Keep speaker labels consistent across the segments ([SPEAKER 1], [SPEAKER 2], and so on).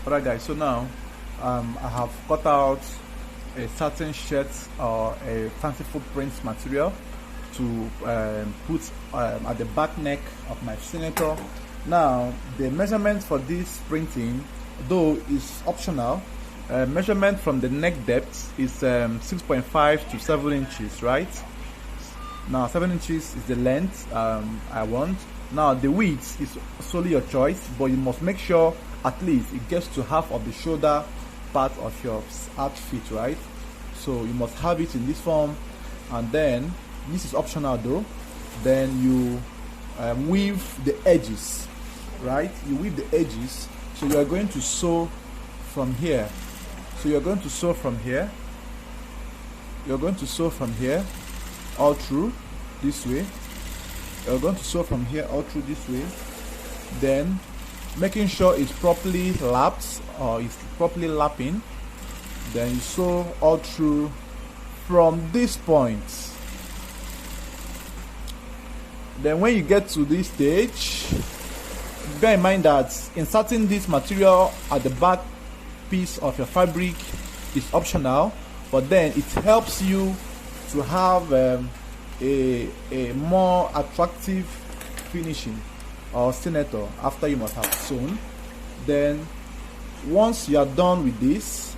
[SPEAKER 1] Alright guys, so now I have cut out a certain shirt or a fanciful print material to put at the back neck of my senator. Now the measurement for this printing, though is optional, measurement from the neck depth is 6.5 to 7 inches, right? Now 7 inches is the length I want. Now the width is solely your choice, but you must make sure at least it gets to half of the shoulder part of your outfit, right? So you must have it in this form, and then this is optional though. Then you weave the edges, right? You weave the edges. So you are going to sew from here. So you're going to sew from here. You're going to sew from here all through this way. You're going to sew from here all through this way. Then making sure it's properly lapped or it's properly lapping. Then you sew all through from this point. Then when you get to this stage, bear in mind that inserting this material at the back piece of your fabric is optional, but then it helps you to have a more attractive finishing or senator after you must have sewn. Then once you are done with this,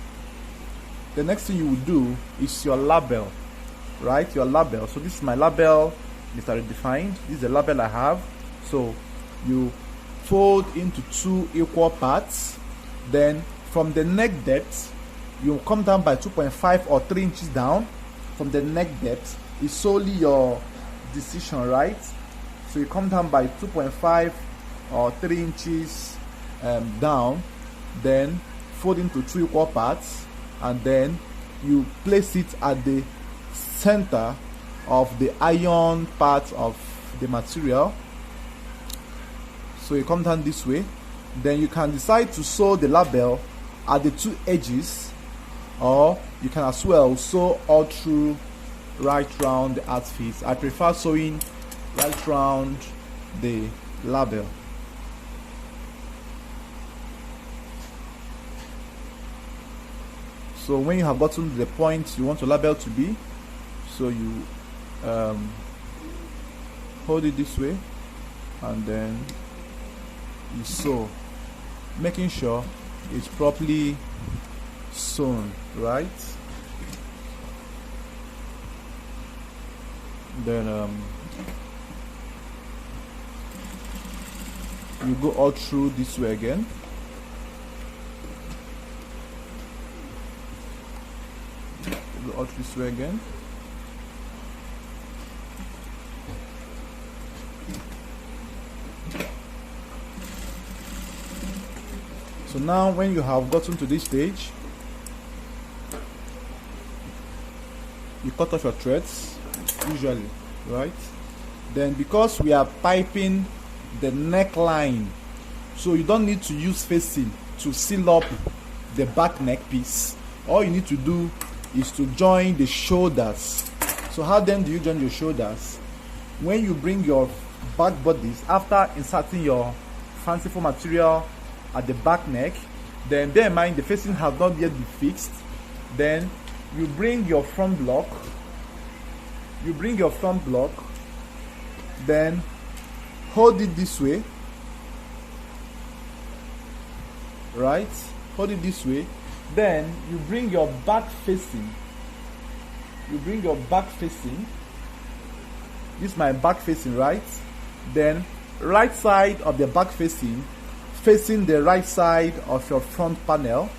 [SPEAKER 1] the next thing you will do is your label, right? Your label. So this is my label, it's already defined. This is the label I have. So you fold into 2 equal parts. Then from the neck depth, you come down by 2.5 or 3 inches down. From the neck depth is solely your decision, right? So you come down by 2.5 or 3 inches down, then fold into 2 equal parts, and then you place it at the center of the iron part of the material. So you come down this way. Then you can decide to sew the label at the 2 edges, or you can as well sew all through right round the outfit. I prefer sewing right round the label. So when you have gotten to the point you want your label to be, so you hold it this way and then you sew, making sure it's properly sewn, right? Then you go all through this way again. You go out this way again. So now when you have gotten to this stage, you cut off your threads usually, right? Then because we are piping the neckline, so you don't need to use facing to seal up the back neck piece. All you need to do is to join the shoulders. So how then do you join your shoulders? When you bring your back bodies after inserting your fanciful material at the back neck, then bear in mind the facing has not yet been fixed. Then you bring your front block, then hold it this way, right? Hold it this way. Then you bring your back facing. This is my back facing, right? Then right side of the back facing the right side of your front panel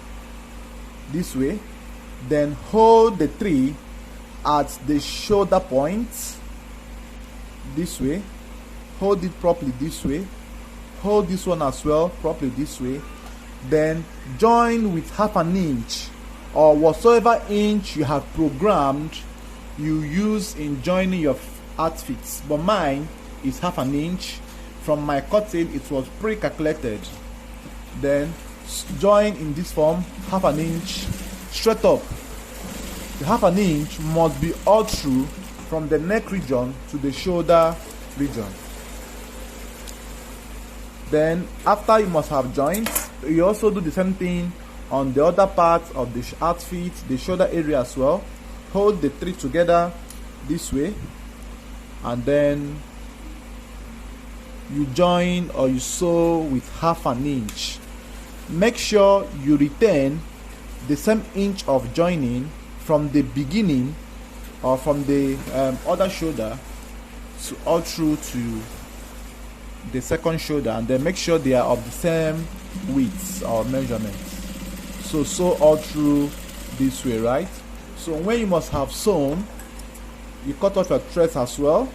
[SPEAKER 1] this way. Then hold the tree at the shoulder point this way. Hold it properly this way. Hold this one as well properly this way. Then join with 1/2 inch or whatsoever inch you have programmed you use in joining your outfits, but mine is 1/2 inch. From my cutting it was pre-calculated. Then join in this form 1/2 inch straight up. The 1/2 inch must be all through from the neck region to the shoulder region. Then after you must have joined, you also do the same thing on the other part of the outfit, the shoulder area as well. Hold the three together this way, and then you join or you sew with 1/2 inch. Make sure you retain the same inch of joining from the beginning or from the other shoulder to all through to the second shoulder, and then make sure they are of the same width or measurements. So sew all through this way, right? So when you must have sewn, you cut off your threads as well,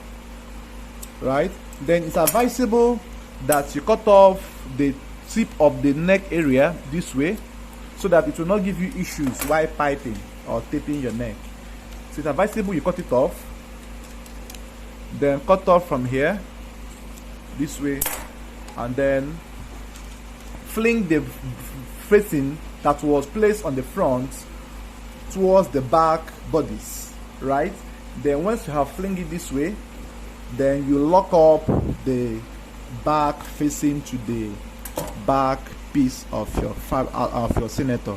[SPEAKER 1] right? Then it's advisable that you cut off the tip of the neck area this way, so that it will not give you issues while piping or taping your neck. So it's advisable you cut it off, then cut off from here this way, and then fling the facing that was placed on the front towards the back bodies, right? Then once you have fling it this way, then you lock up the back facing to the back piece of your senator.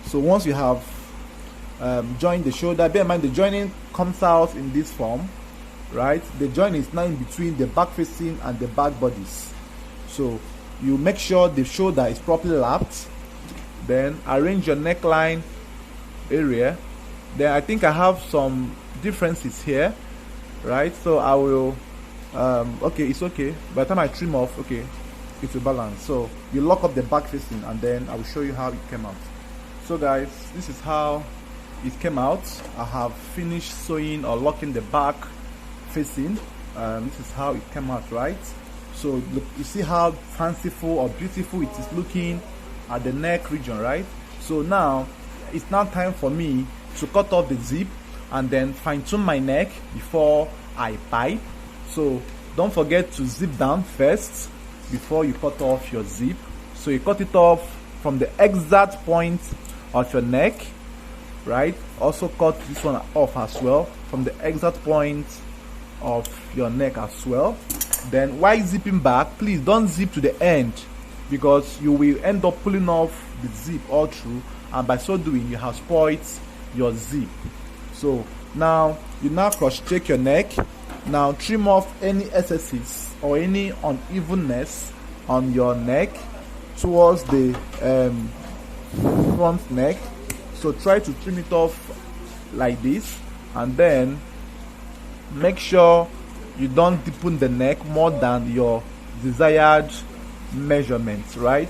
[SPEAKER 1] So once you have joined the shoulder, bear in mind the joining comes out in this form, right? The joint is now in between the back facing and the back bodies. So you make sure the shoulder is properly lapped, then arrange your neckline area. Then I think I have some differences here, right? So I will okay, it's okay. By the time I trim off, okay, it will balance. So you lock up the back facing, and then I will show you how it came out. So guys, this is how it came out. I have finished sewing or locking the back facing. This is how it came out, right? So look, you see how fanciful or beautiful it is looking at the neck region, right? So now it's now time for me to cut off the zip and then fine tune my neck before I pipe. So don't forget to zip down first before you cut off your zip. So you cut it off from the exact point of your neck, right? Also cut this one off as well from the exact point of your neck as well. Then while zipping back, please don't zip to the end, because you will end up pulling off the zip all through, and by so doing you have spoiled your zip. So now you cross check your neck. Now trim off any excesses or any unevenness on your neck towards the front neck. So try to trim it off like this, and then make sure you don't deepen the neck more than your desired measurements, right?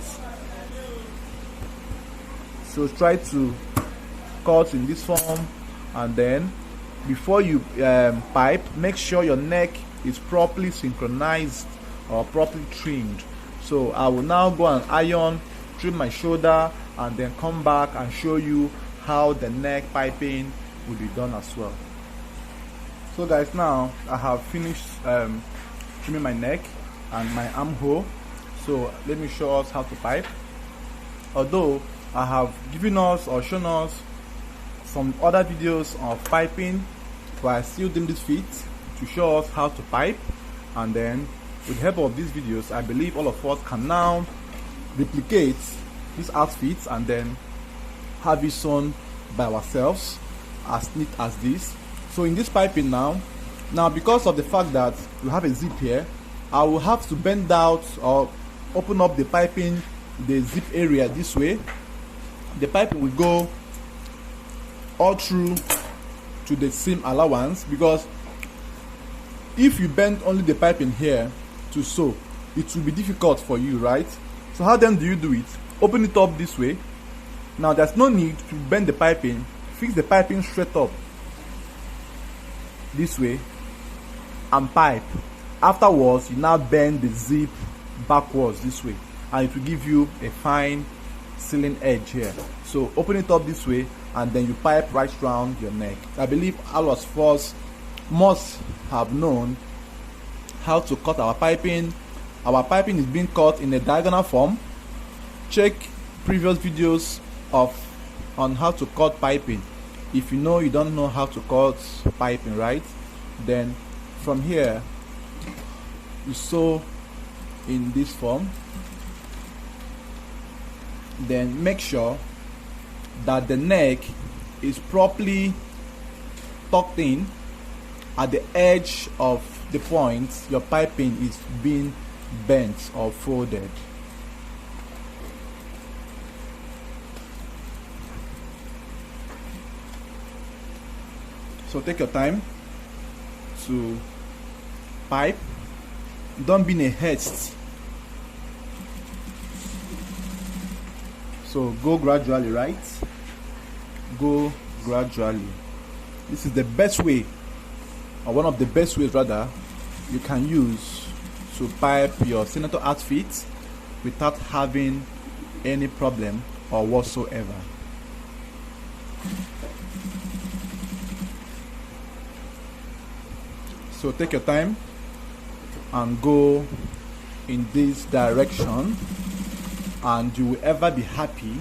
[SPEAKER 1] So try to cut in this form, and then before you pipe, make sure your neck is properly synchronized or properly trimmed. So I will now go and iron, trim my shoulder, and then come back and show you how the neck piping will be done as well. So guys, now I have finished trimming my neck and my armhole. So let me show us how to pipe. Although I have given us or shown us some other videos of piping, but I still deem this fit to show us how to pipe. And then with the help of these videos, I believe all of us can now replicate these outfits and then have it sewn by ourselves as neat as this. So in this piping now because of the fact that we have a zip here, I will have to bend out or open up the piping, the zip area this way. The piping will go all through to the seam allowance, because if you bend only the piping here to sew, it will be difficult for you, right? So how then do you do it? Open it up this way. Now there's no need to bend the piping. Fix the piping straight up this way and pipe. Afterwards, you now bend the zip backwards this way, and it will give you a fine sealing edge here. So open it up this way, and then you pipe right round your neck. I believe all of us must have known how to cut our piping. Our piping is being cut in a diagonal form. Check previous videos on how to cut piping if you know you don't know how to cut piping, right? Then from here you sew in this form, then make sure that the neck is properly tucked in at the edge of the point your piping is being bent or folded. So take your time to pipe. Don't be in a haste. So go gradually, right? Go gradually. This is the best way, or one of the best ways rather, you can use to pipe your senator outfit without having any problem or whatsoever. So take your time and go in this direction, and you will ever be happy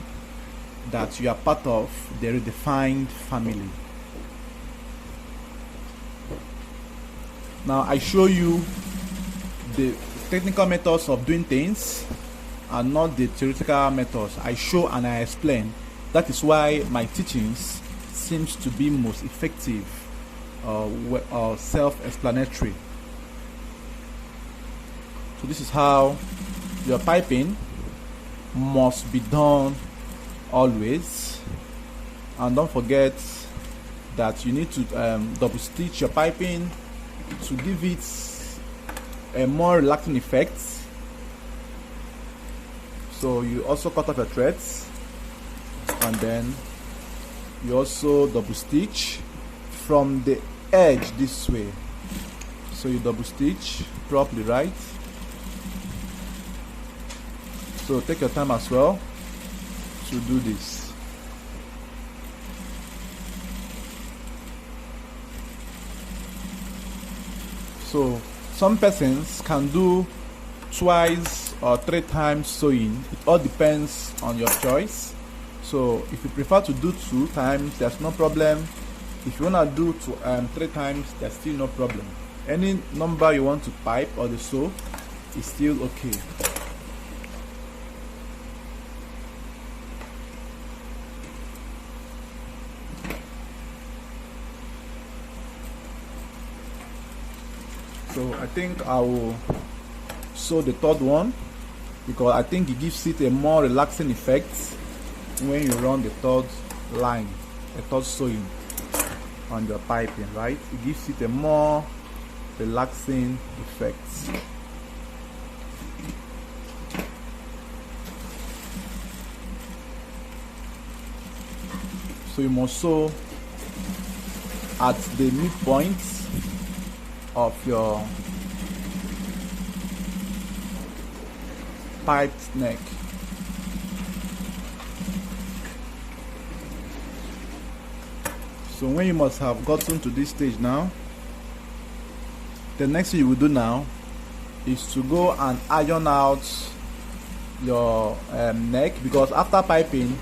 [SPEAKER 1] that you are part of the redefined family. Now I show you the technical methods of doing things and not the theoretical methods. I show and I explain. That is why my teachings seems to be most effective or self-explanatory. So this is how your piping must be done always. And don't forget that you need to double stitch your piping to give it a more relaxing effect. So you also cut off your threads, and then you also double stitch from the edge this way. So you double stitch properly, right? So take your time as well to do this. So some persons can do twice or 3 times sewing. It all depends on your choice. So if you prefer to do 2 times, there's no problem. If you want to do 3 times, there's still no problem. Any number you want to pipe or the sew is still okay. So I think I will sew the 3rd one, because I think it gives it a more relaxing effect when you run the 3rd line, the 3rd sewing on your piping, right? It gives it a more relaxing effect. So you must sew at the midpoint of your piped neck. So when you must have gotten to this stage now, the next thing you will do now is to go and iron out your neck, because after piping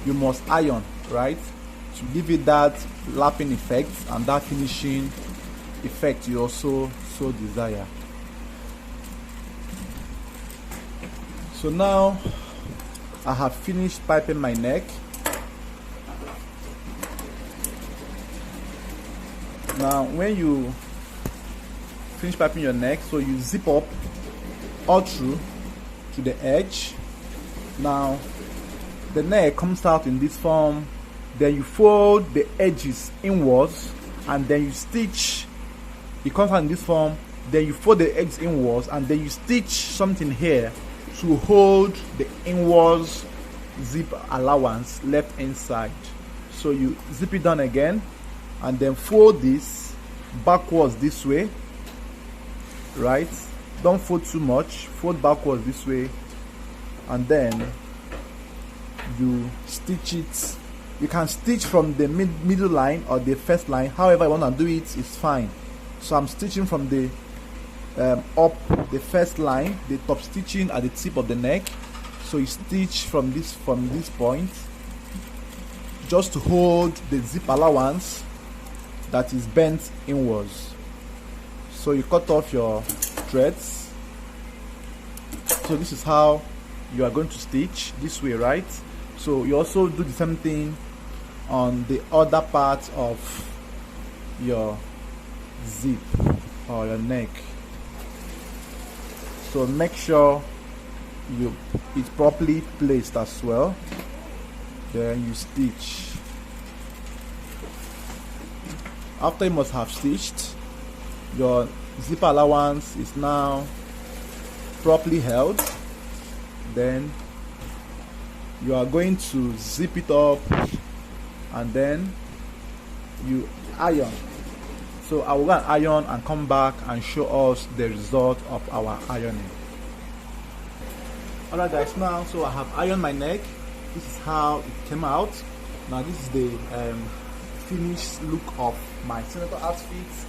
[SPEAKER 1] you must iron, right, to give it that lapping effect and that finishing effect you also so desire. So now I have finished piping my neck. Now when you finish piping your neck, so you zip up all through to the edge. Now the neck comes out in this form, then you fold the edges inwards, and then you stitch. It comes out in this form, then you fold the edges inwards, and then you stitch something here to hold the inwards zip allowance left inside. So you zip it down again, and then fold this backwards this way, right? Don't fold too much, fold backwards this way, and then you stitch it. You can stitch from the middle line or the first line, however you want to do it is fine. So I'm stitching from the up the first line, the top stitching at the tip of the neck. So you stitch from this point just to hold the zip allowance that is bent inwards. So you cut off your threads So this is how you are going to stitch this way, right? So you also do the same thing on the other part of your zip or your neck. So make sure it's properly placed as well. Then you stitch. After you must have stitched, your zipper allowance is now properly held. Then you are going to zip it up and then you iron. So I will go and iron and come back and show us the result of our ironing. Alright guys, now so I have ironed my neck. This is how it came out. Now this is the finished look of my senator outfit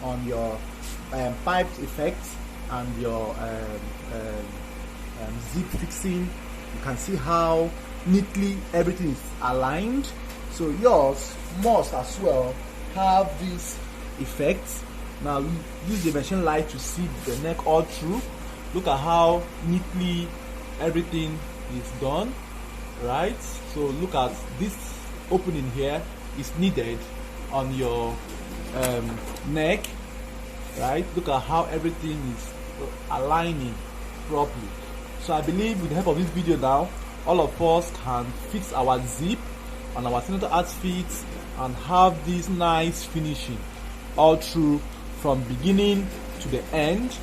[SPEAKER 1] on your piped effect and your zip fixing. You can see how neatly everything is aligned. So yours must as well have this effect. Now use the machine light to see the neck all through. Look at how neatly everything is done, right? So look at this opening here is needed on your neck, right? Look at how everything is aligning properly. So I believe with the help of this video now, all of us can fix our zip on our senator outfits and have this nice finishing all through from beginning to the end.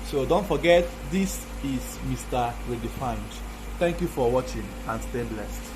[SPEAKER 1] So don't forget, this is Mr. Redefined. Thank you for watching and stay blessed.